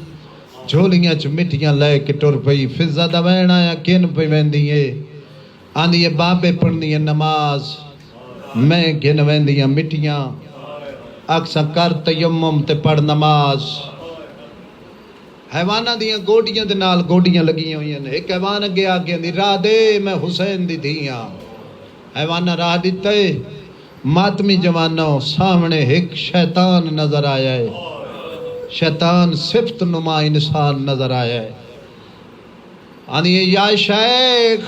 جھولیاں چ مٹیاں لے کے ٹر پئی، فضا دا وین آیا کین پہ ویندی ہے، آندھی ہے بابے پڑھنی ہے نماز، میں گھن ویندی ہیں مٹیاں، اکساں کر تیمم تے پڑھ نماز، حیوانہ دیاں گوڑیاں دے نال گوڑیاں لگیاں ہوئی ہیں، ایک حیوان اگے آگے دی راہ دے میں حسین دی دھیاں، حیوانہ راہ دیتے، ماتمی جوانوں سامنے ایک شیطان نظر آیا ہے، شیطان صفت نما انسان نظر آیا ہے، آنی یا شیخ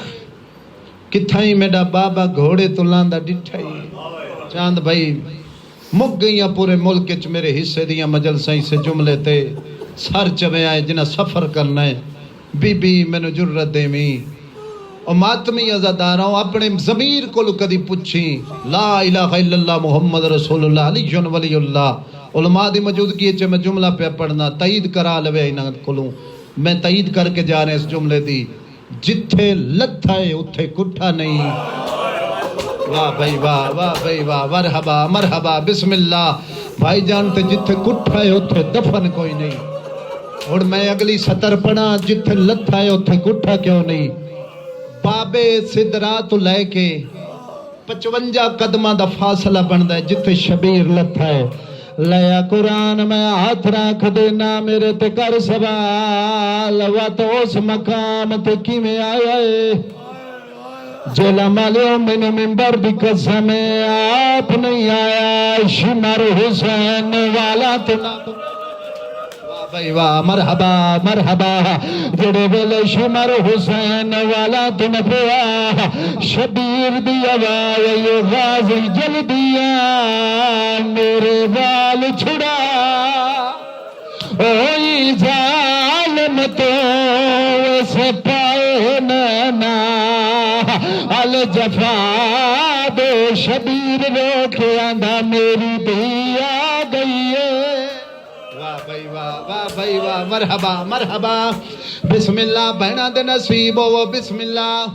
کتھائی میڈا بابا گھوڑے تو لاندہ ڈٹھائی، چاند بھائی مک گئیاں پورے ملک چ میرے حصے دیاں مجلسیں سے جملے تے سر چوے آئے جنہ سفر کرنا ہے، بی بی میں نے جرت دے میں اور ماتمی ازاداراں اپنے ضمیر کو کدی پوچھیں لا الہ الا اللہ محمد رسول اللہ علی ولی اللہ، علماء دی موجودگی چ میں جملہ پہ پڑھنا تائید کرا لوے انہاں کولوں، میں تائید کر کے جا رہے اس جملے دی، جتھے لتھا ہے اتھے کٹھا نہیں، واہ بھائی واہ، واہ بھائی واہ، مرحبا مرحبا، بسم اللہ۔ بھائی جانتے جتھے کٹھا ہے اتھے دفن کوئی نہیں، اور میں اگلی سطر پڑھا جتھے لتھا ہے اتھے کٹھا کیوں نہیں، بابے صدرہ تو لے کے 55 قدمہ دا فاصلہ بندہ ہے جتھے شبیر لتھا ہے، لیا قرآن میں ہاتھ رکھ دینا میرے تے کر سوال، وہ تو اس مقام تے کی میں آیا ہے، جیلا مالیوں میں نے ممبر دی قسم آپ نہیں آیا، شمر حسین والا تو نہ، بھائی واہ مرحبا مرحبا جڑے ویلے شمر حسین والا تن پیا شبیر دی آواز غازی جل دیا میرے وال چھڑا اوئی ظالم تو سے پائے نانا الجفا دو شبیر رو کے آندھا میری بھی آ گئی ہے واہ بھائی واہ واہ بھائی واہ مرحبا مرحبا بسم اللہ بہنا دے نصیب ہو بسم اللہ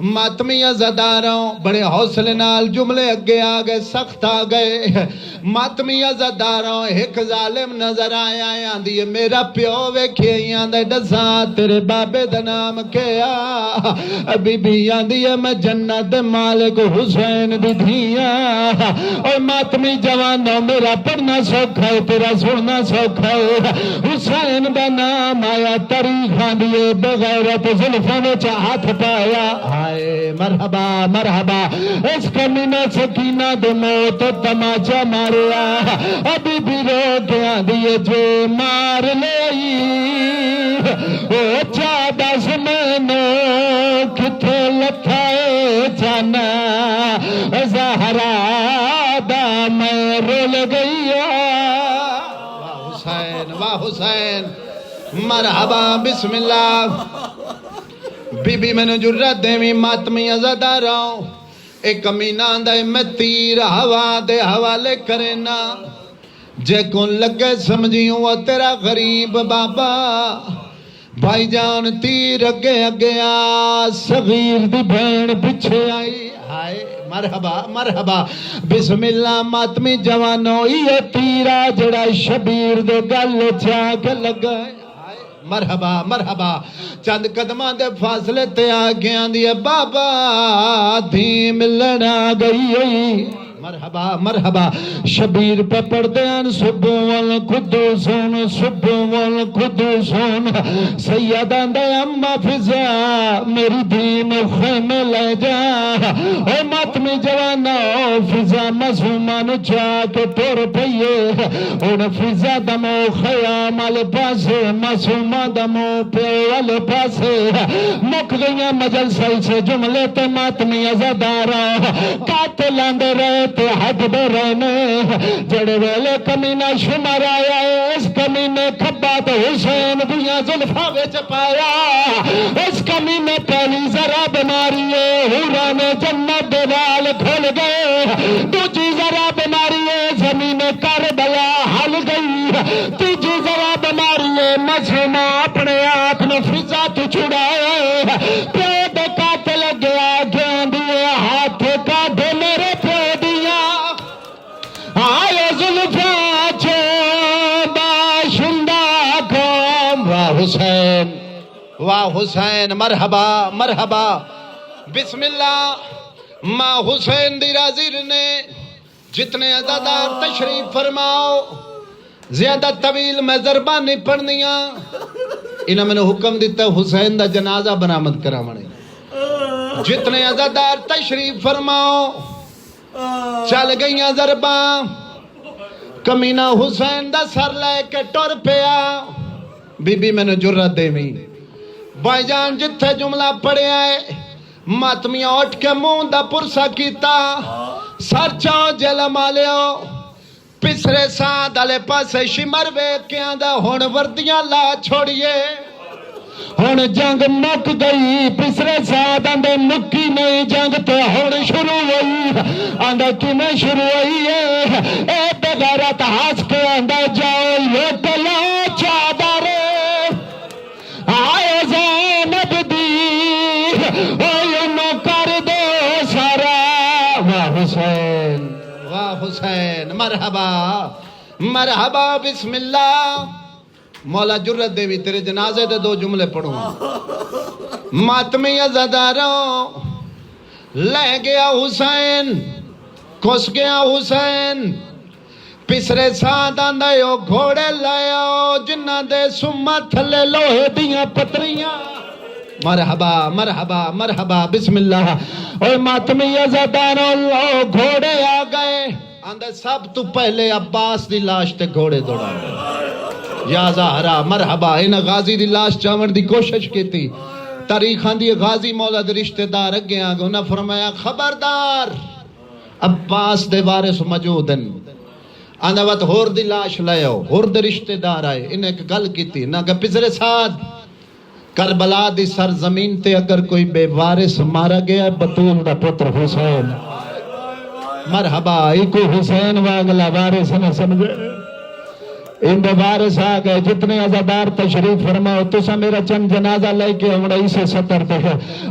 ماتمی عزاداراں بڑے حوصلے نال جملے اگے آ گئے سخت آ گئے ماتمی عزاداراں ایک ظالم نظر آیا آندی میرا پیو ویکھے آندا دساں تیرے بابے دا نام کیا بی بی آندی میں جنت مالک حسین دی دھیاں اور ماتمی جوانوں میرا پڑھنا سوکھا ہے تیرا سننا سوکھا ہے حسین دا نام آیا تاریخ آندی بغیرت زلفاں وچ ہاتھ پایا مرحبا مرحبا اس کمینے سکینہ دے موت تماچا ماریا ابھی بھی رو گیا دیئے جو مار لئی او چادہ سمینو کتھے لکھائے جانا زہرا دا میں رول گئی واہ حسین مرحبا بسم اللہ بی بی میں نے جرت دیوی ماتمی عزاداراں ایک کمینہ آندھے میں تیر ہوا دے حوالے کرنا جے کون لگے سمجھیوں وہ تیرا غریب بابا بھائی جان تیر اگے اگے آ صغیر دی بھین پچھے آئی ہائے مرحبا مرحبا بسم اللہ ماتمی جوانوں یہ تیرا جڑا شبیر دے گل چا کے لگا مرحبا مرحبا چند قدماں دے فاصلے تے آگیاں دیئے بابا دھی ملنا گئی مرحبا مرحبا شبیر پہ پڑھتے ہیں صبح والقدوسون صبح والقدوسون سیدہ دے اما فضا میری دین خیمے لے جا اے ماتمی جوانا فضا مسومان چاہ کے ٹور پئیے ان فضا دمو خیام والے پاسے مسومہ دمو پہ والے پاسے مک گئیاں مجلسہ سے جملے تے ماتمی عزادارا قاتلان دے رہے تے حد دے رہنے جڑے ویلے کمینہ شمار آیا اس کمینے کھبا تو حسین دیاں زلفاں وچ پایا اس کمینے پہلی ذرا بیماری ہے حوران جنت دے وال کھل گئے دوجی ذرا بیماری ہے زمین کربلا ہل گئی تیجی ذرا بیماری ہے مسلمہ اپنے آپ نے فضا تو چھڑائے پیو دے قاتل گیا گیا دیے ہاتھ کا دے میرے پیو آئے زلفاں چو باشندہ قوم واہ حسین مرحبا مرحبا بسم اللہ ماں حسین دی راضی نے جتنے عزادار تشریف فرماؤ زیادہ طویل میں ضربہ نہیں پڑھنیاں انہوں میں نے حکم دیتا حسین دا جنازہ برآمد کراونے جتنے عزادار تشریف فرماؤ چل گئیاں ضرباں کمینہ حسین دا سر لے کے ٹر پیا بی بی میں نے جرت دیوی بھائی جان جتھے جملہ پڑے آئے ماتمیاں اٹھ کے منہ دا پرسا کیتا سر چاؤ جل مالیو پسرے ساتھ دلے پاسے شمر وے کیاں دا ہون وردیاں لا چھوڑیے ہون جنگ مک گئی پسرے ساتھ آندے مکی نہیں جنگ تو ہون شروع ہوئی آندے کی میں شروع ہوئی ہے اے بغیرت ہاس کے آندے جاؤ یہ تلا چادر آئے زینب دی اوہ نو کر دو سارا واہ حسین مرحبا مرحبا بسم اللہ مولا جرت دیوی تیرے جنازے دے دو جملے پڑھوں ماتمی عزاداروں لے گیا حسین کس گیا حسین پسرے ساتھ آندے او گھوڑے لے آؤ جنہ دے سمہ تھلے لوہے دیاں پتریاں مرحبا مرحبا مرحبا بسم اللہ اور ماتمی عزاداروں لو گھوڑے آ گئے آندے سب تو پہلے عباس دی لاش تے گھوڑے دوڑا یا زہرا مرحبا ان غازی دی لاش چاون دی کوشش کی تھی تاریخاں دی غازی مولا دے رشتہ دار اگے آ گئے انہاں فرمایا خبردار عباس دے وارث موجود ہیں آندا وقت ہور دی لاش لے آؤ ہور دے رشتہ دار آئے انہیں ایک گل کیتی نہ کہ پچھلے ساتھ کربلا دی سرزمین تے اگر کوئی بے وارث مارا گیا ہے بطول دا پتر حسین مرحبا ایکو حسین واگلا وارث نہ سمجھے ان دے وارث آ گئے جتنے عزادار تشریف فرماؤ تسا میرا چند جنازہ لے کے امڑائی سے ستر تک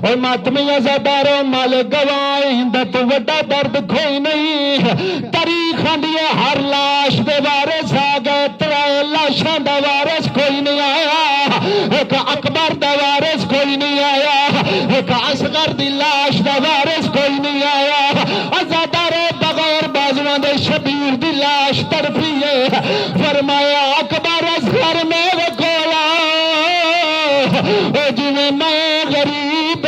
اور ماتمی عزاداروں مالک گواہ ہندہ تو وڈا درد کوئی نہیں تاریخ دیئے ہر لاش دے وارث آ گئے ترائے لاشاں دے وارث کوئی نہیں آیا ایک اکبر دے وارث کوئی نہیں آیا ایک اصغر دی لاش دے وارث کوئی نہیں آیا عزاداروں بغیر بازوان دے شبیر دی لاش تڑپیے فرمایا اکبر اصغر میرے کولا او جی میں غریب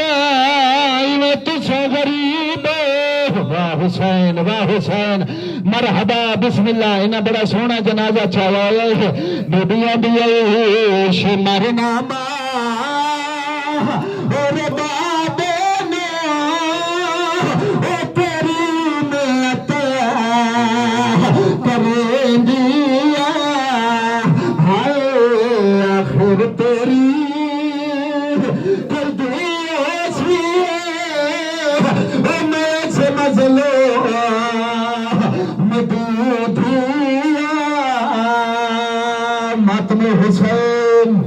میں تسے غریب واہ حسین مرحبا بسم اللہ انہیں بڑا سونا جنازہ چاہا ہے بیبیاں بھی شمرنا با اور بابے نے او تیری ملت کریں گی آخر تیری کر دیس میں سے مظلو مدودیا ماتم حسین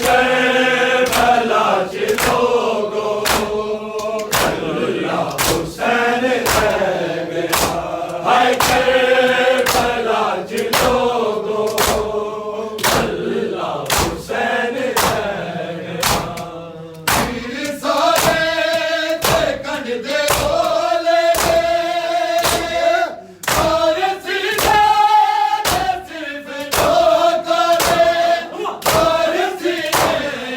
کربلا چ لوگو اللہ حسین رہ گیا ہائے کربلا چ لوگو اللہ حسین رہ گیا پیر سارے تے کنڈ دے بولے اور سیدھے صرف ٹھوکرے اور سیدھے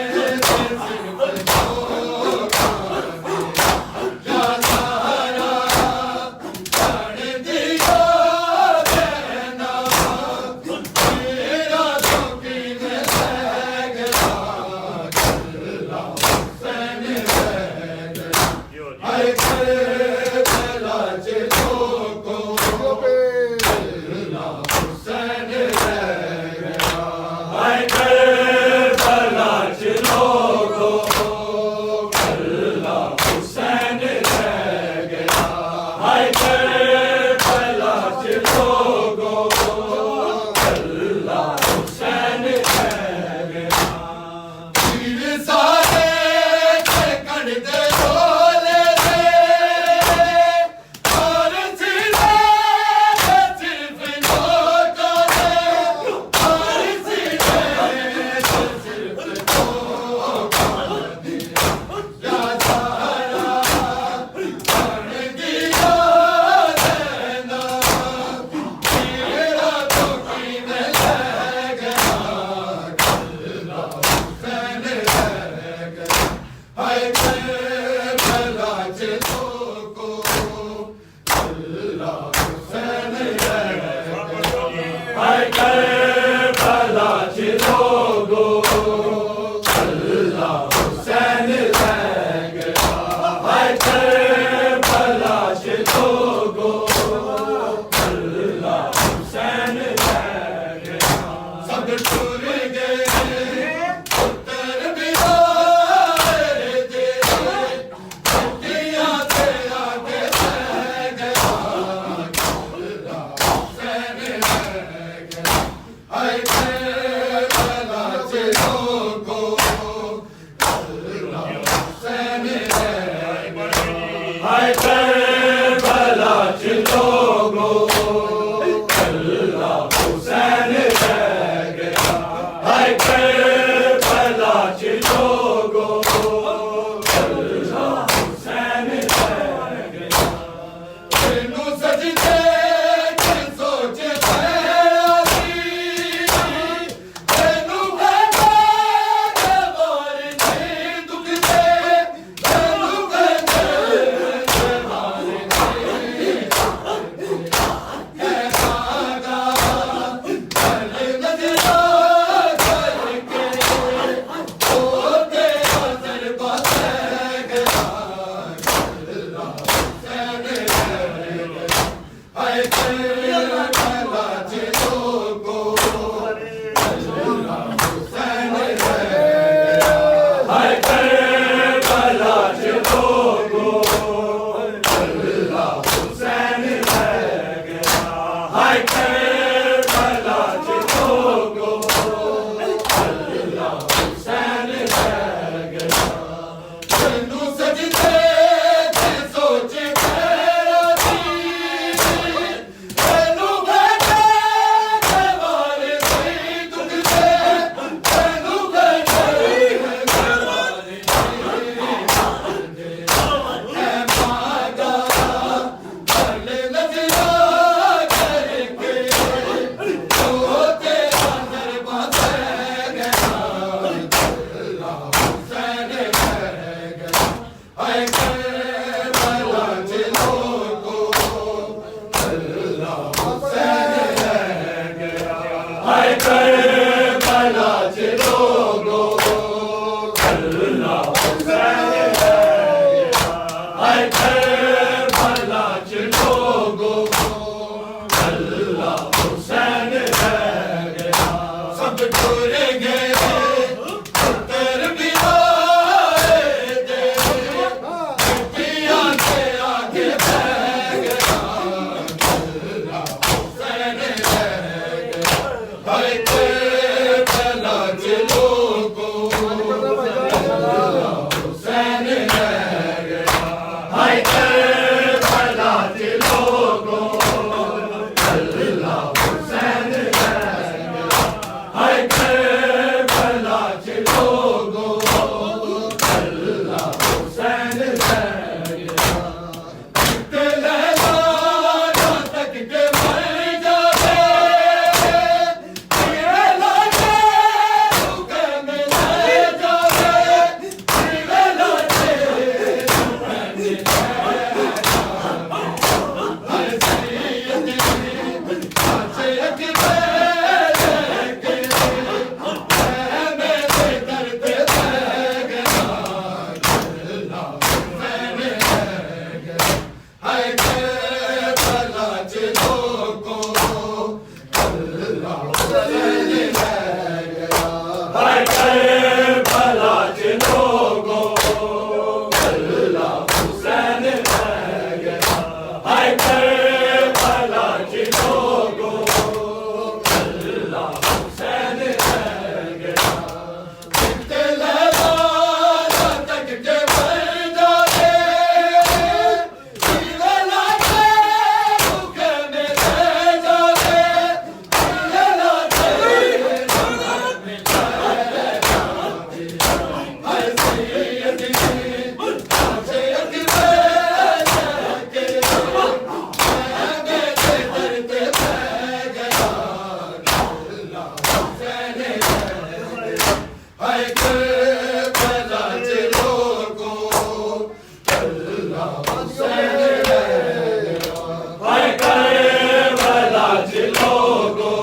کربلا کے لوگوں کلہ حسین رہ گیا ہائے کربلا کے لوگوں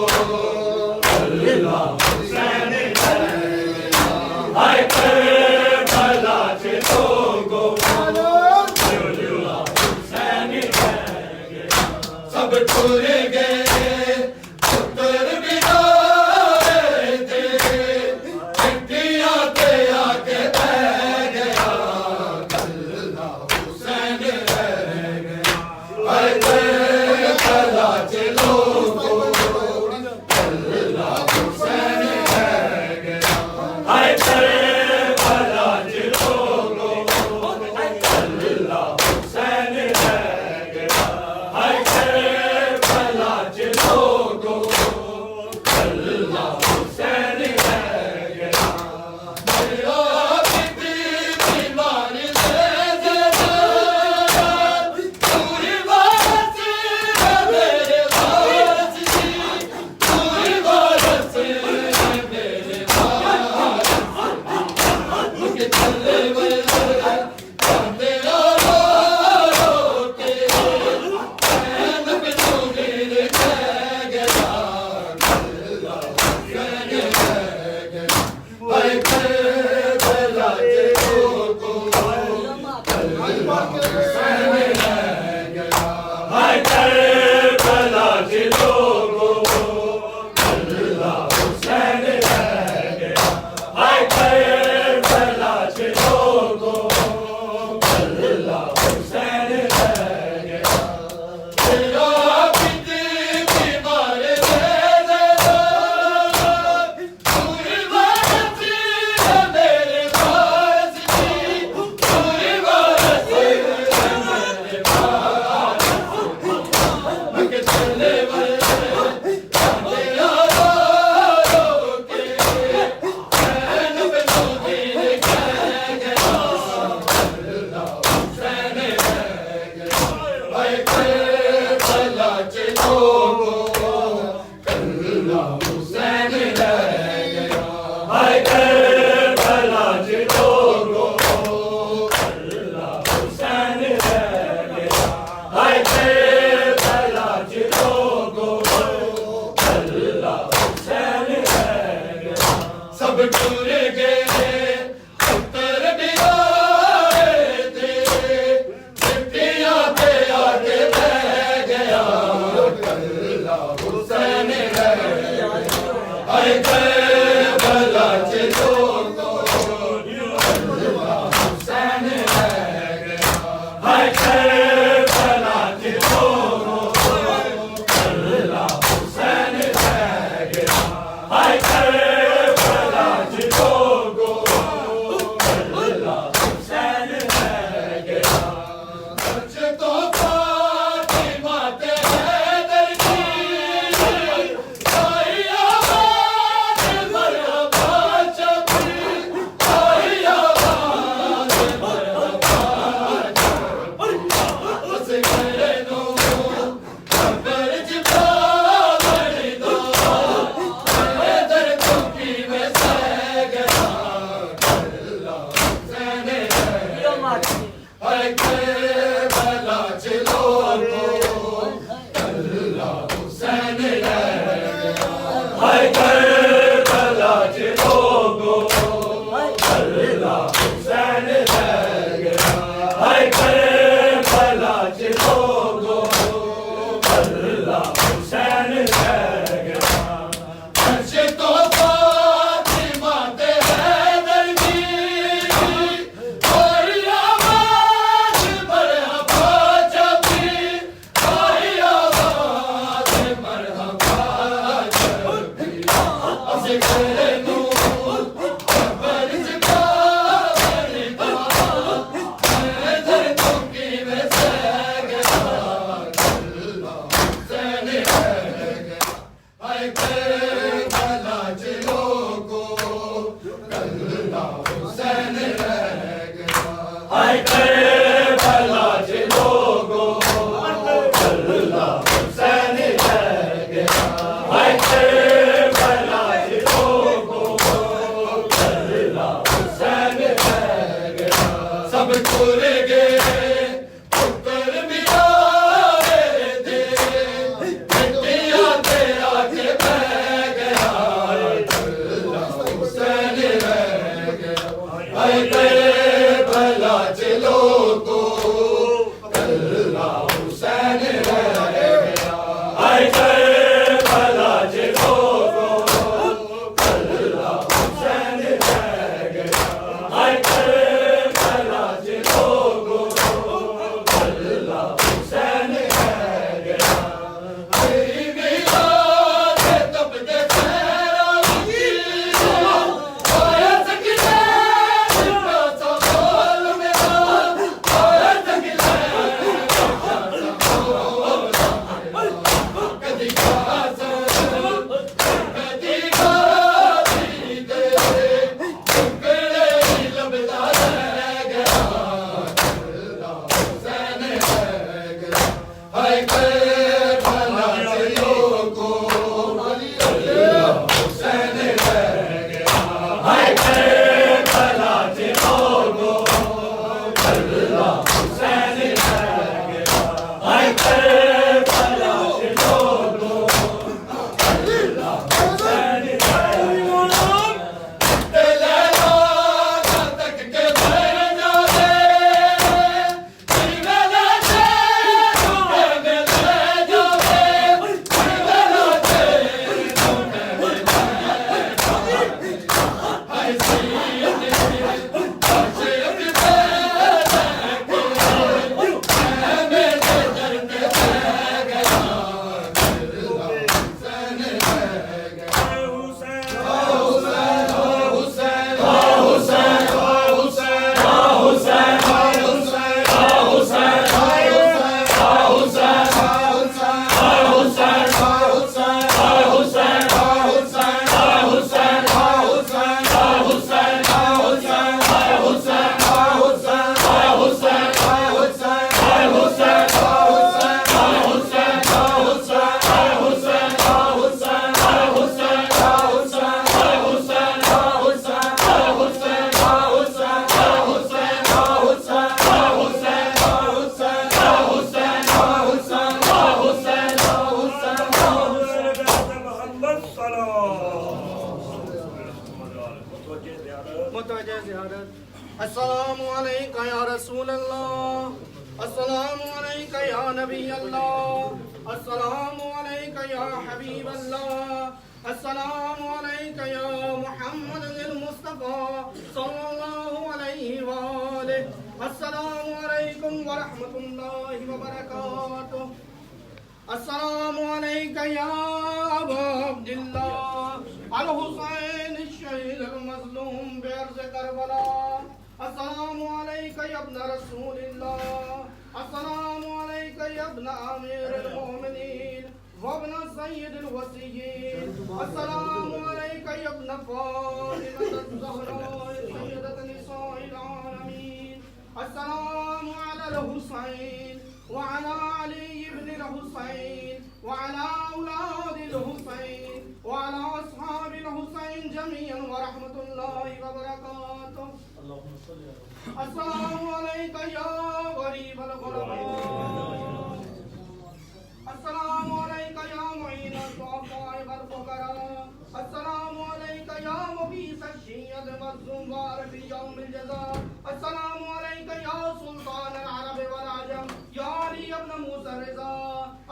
کلہ حسین رہ گیا ہائے کربلا کے لوگوں کلہ حسین رہ گیا سب ٹور گئے پتر بگائے تھے چٹیاں تے آ کے بہ گیا کلہ حسین رہ گیا ہائے کربلا کے لوگوں کلہ حسین رہ گیا ہائے کربلا کے لوگوں کلہ حسین رہ گیا ہائے کربلا کے لوگوں کلہ حسین رہ گیا میرا بیٹی بیماری سے زیادہ پوری بات میرے پاس تھی پوری بات میرے پاس مجھے چلے ہوئے چاہتے رو کے چین پہ چوری رہ گیا کلہ حسین رہ گیا ہائے کربلا کے لوگوں کلہ حسین رہ گیا ہائے کربلا کے لوگوں کلہ حسین رہ گیا ہائے کربلا کے لوگوں کلہ حسین رہ گیا میرا بیٹی بیمار سے زیادہ پوری بات میرے پاس تھی پوری بات میرے پاس مجھے چلے ہوئے چاہتے رو کے چین پہ چوری رہ گیا کلہ حسین رہ گیا ہائے کربلا کے لوگوں کلہ حسین رہ گیا ہائے کربلا کے لوگوں کلہ حسین رہ گیا ہائے کربلا کے لوگوں کلہ حسین رہ گیا سب ٹور گئے پتر بگائے تھے چٹیاں تے آ کے بہ گیا کلہ حسین رہ گیا ہائے کربلا کے لوگوں کلہ حسین رہ گیا ہائے کربلا کے لوگوں کلہ حسین رہ گیا ہائے کربلا کے لوگوں کلہ حسین رہ گیا سچ تو فاطمہ تے حیدر کی آئی آواز مرحبا چپی آئی آواز مرحبا چپی اس گھر نو خبر جبا بڑی دو حیدر کو کی میں سہ گیا کلہ حسین رہ گیا ہائے کربلا کے لوگوں کلہ حسین رہ گیا ہائے کربلا کے لوگوں کلہ حسین رہ گیا ہائے کربلا کے لوگوں کلہ حسین رہ گیا سچ تو فاطمہ تے حیدر کی آئی آواز مرحبا چپی آئی آواز مرحبا چپی اس گھر نو خبر جبا بڑی دو حیدر کو کی میں سہ گیا کلہ حسین رہ گیا ہائے کربلا کے لوگوں کلہ حسین رہ گیا ہائے کربلا کے لوگوں کلہ حسین رہ گیا ہائے کربلا کے لوگوں کلہ اے کربلا چلو کو کلہ حسین رہ گیا اے کربلا چلو کو کلہ حسین رہ گیا اے کربلا چلو کو کلہ حسین رہ گیا تیری میلاد تب کے تیرا السلام علیکہ یا رسول اللہ، السلام علیکہ یا نبی اللہ، السلام علیکہ یا حبیب اللہ، السلام علیکہ یا محمد المصطفیٰ صلی اللہ علیہ وآلہ، السلام علیکم ورحمۃ اللہ وبرکاتہ، السلام علیکہ یا ابا عبداللہ الحسین الشہید المظلوم بعرض کربلا، السلام علیکہ یا ابن رسول اللہ، السلام علیکہ یا ابن امیر المؤمنین وابن سید الوسیین، السلام علیکہ یا ابن فاطمہ الزہراء سیدۃ نساء العالمین، السلام علی الحسین وعلى علي بن الحسين وعلى أولاد الحسين وعلى أصحاب الحسين جميعا ورحمة الله وبركاته. السلام عليك يا غريب الغرباء، السلام عليك يا معين الضعفاء والفقراء، السلام عليك يا مغيث الشيعة والزنبار في يوم الجزاء، السلام عليك يا سلطان العرب والعجم يا علي بن موسى الرضا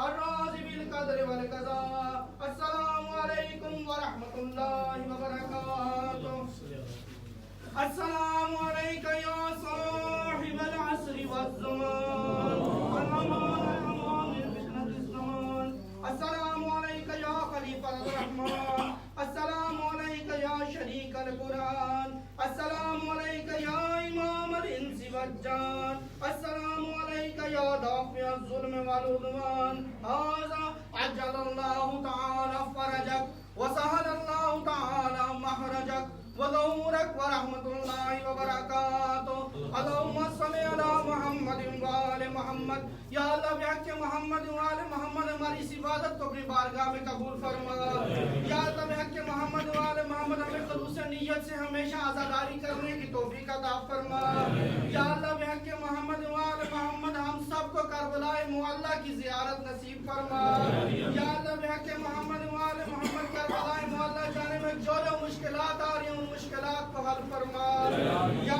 الرازي بالقدر والقضاء، السلام عليكم ورحمة الله وبركاته. السلام عليك يا صاحب العصر والزمان الأمان فتنة الزمان، السلام عليك يا خليفة الرحمن، السلام عليك يا شريك القرآن، السلام عليك يا إمام الإنس والجان، السلام عليك يا دافع الظلم والعدوان، هذا عجل الله تعالى فرجك وسهل الله تعالى مخرجك وظهورك ورحمة الله وبركاته. اللهم صل على محمد وآل محمد. یا اللہ بحق محمد وآل محمد ہماری اس عبادت کو اپنی بارگاہ میں قبول فرما. یا اللہ بحق محمد وآل محمد ہمیں خلوص نیت سے ہمیشہ عزاداری کرنے کی توفیق عطا فرما. یا اللہ بحق محمد وآل محمد ہم سب کو کربلا معلیٰ کی زیارت نصیب فرما. یا اللہ بحق محمد وآل محمد کربلا معلیٰ جانے میں جو مشکلات آ رہی ہیں ان مشکلات کو حل فرما. یا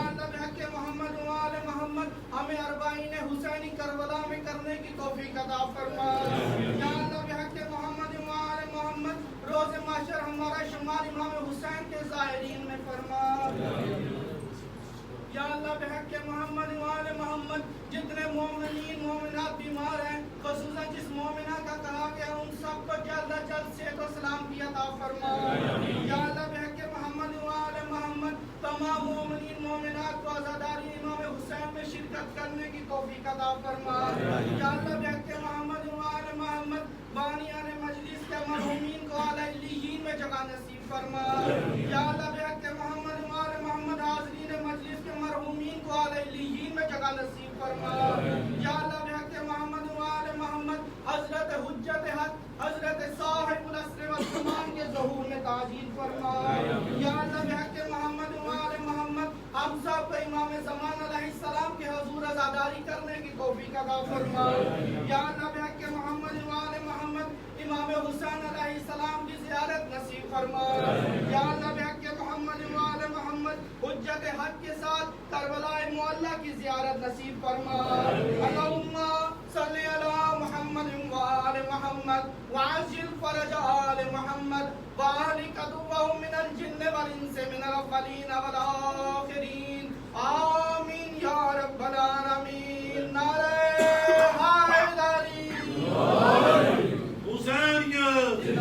توفیق عطا فرما یا اللہ بحق محمد و آل محمد روز محشر ہمارا شمار امام حسین کے ظاہرین میں فرما یا اللہ بحق محمد و آل محمد جتنے مومنین مومنات بیمار ہیں خصوصاً جس مومنہ کا کہا گیا ان سب کو جلد از جلد صحت و سلامتی عطا فرما یا اللہ بحق محمد و آل محمد تمام مومنین مومنات کو عزاداری امام حسین میں شرکت کرنے کی توفیق عطا فرما یا اللہ بحق محمد و آل محمد بانیان مجلس کے مرحومین کو اعلی علیین میں جگہ نصیب فرما یا اللہ بحق محمد و آل محمد حاضرین مجلس کے مرحومین کو اعلی علیین میں جگہ نصیب فرما یا اللہ بحق محمد و آل محمد حضرت حجت حق حضرت صاحب العصر والزمان کے ظہور میں تعجیل فرما یا اللہ بحق محمد و آل محمد ہم سب کو امام زمان علیہ السلام کے حضور عزاداری کرنے کی توفیق عطا فرما یا اللہ بحق محمد و آل محمد امام حسین علیہ السلام کی زیارت نصیب فرما یا اللہ بحق محمد و آل محمد حجت حق کے ساتھ کربلا معلیٰ کی زیارت نصیب فرما اللہم صلی علی محمد و آل محمد وعجل فرج آل محمد وآل قدوہ من الجن والانس من الاولین والآخرین